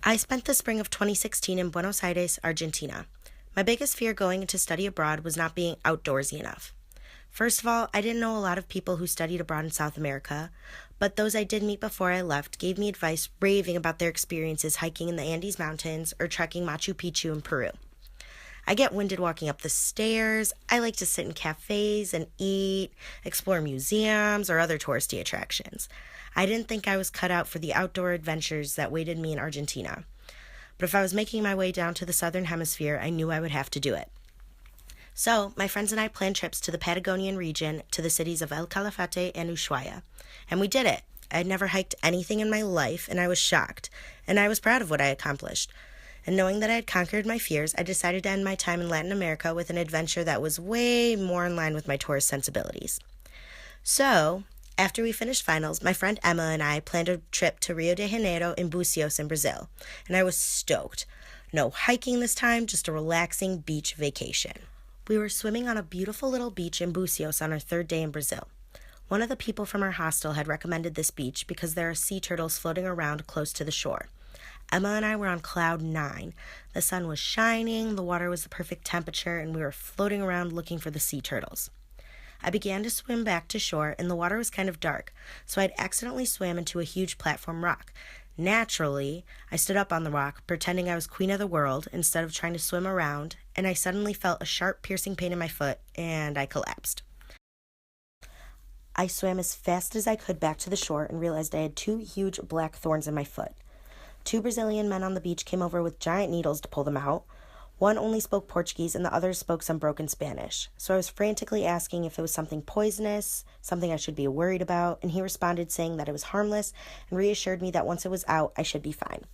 I spent the spring of 2016 in Buenos Aires, Argentina. My biggest fear going to study abroad was not being outdoorsy enough. First of all, I didn't know a lot of people who studied abroad in South America, but those I did meet before I left gave me advice raving about their experiences hiking in the Andes Mountains or trekking Machu Picchu in Peru. I get winded walking up the stairs. I like to sit in cafes and eat, explore museums or other touristy attractions. I didn't think I was cut out for the outdoor adventures that waited me in Argentina. But if I was making my way down to the southern hemisphere, I knew I would have to do it. So, my friends and I planned trips to the Patagonian region to the cities of El Calafate and Ushuaia. And we did it. I had never hiked anything in my life, and I was shocked. And I was proud of what I accomplished. And knowing that I had conquered my fears, I decided to end my time in Latin America with an adventure that was way more in line with my tourist sensibilities. So, after we finished finals, my friend Emma and I planned a trip to Rio de Janeiro and Búzios in Brazil, and I was stoked. No hiking this time, just a relaxing beach vacation. We were swimming on a beautiful little beach in Búzios on our third day in Brazil. One of the people from our hostel had recommended this beach because there are sea turtles floating around close to the shore. Emma and I were on cloud 9. The sun was shining, the water was the perfect temperature, and we were floating around looking for the sea turtles. I began to swim back to shore, and the water was kind of dark, so I'd accidentally swam into a huge platform rock. Naturally, I stood up on the rock, pretending I was queen of the world instead of trying to swim around, and I suddenly felt a sharp, piercing pain in my foot, and I collapsed. I swam as fast as I could back to the shore and realized I had 2 huge black thorns in my foot. 2 Brazilian men on the beach came over with giant needles to pull them out. One only spoke Portuguese and the other spoke some broken Spanish. So I was frantically asking if it was something poisonous, something I should be worried about, and he responded saying that it was harmless and reassured me that once it was out, I should be fine.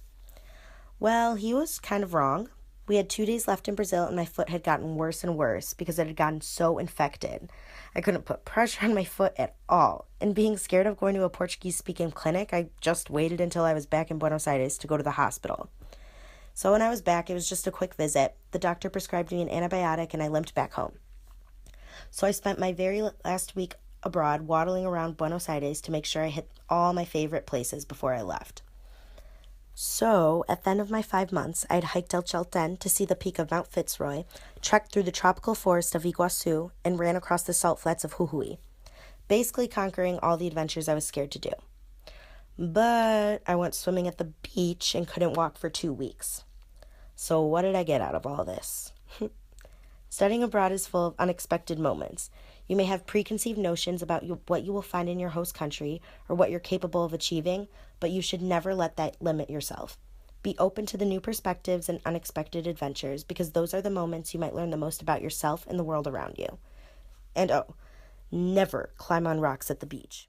Well, he was kind of wrong. We had 2 days left in Brazil and my foot had gotten worse and worse because it had gotten so infected. I couldn't put pressure on my foot at all. And being scared of going to a Portuguese-speaking clinic, I just waited until I was back in Buenos Aires to go to the hospital. So when I was back, it was just a quick visit. The doctor prescribed me an antibiotic and I limped back home. So I spent my very last week abroad waddling around Buenos Aires to make sure I hit all my favorite places before I left. So, at the end of my 5 months, I had hiked El Chaltén to see the peak of Mount Fitzroy, trekked through the tropical forest of Iguazu, and ran across the salt flats of Jujuy, basically conquering all the adventures I was scared to do. But I went swimming at the beach and couldn't walk for 2 weeks. So what did I get out of all this? Studying abroad is full of unexpected moments. You may have preconceived notions about what you will find in your host country or what you're capable of achieving, but you should never let that limit yourself. Be open to the new perspectives and unexpected adventures because those are the moments you might learn the most about yourself and the world around you. And never climb on rocks at the beach.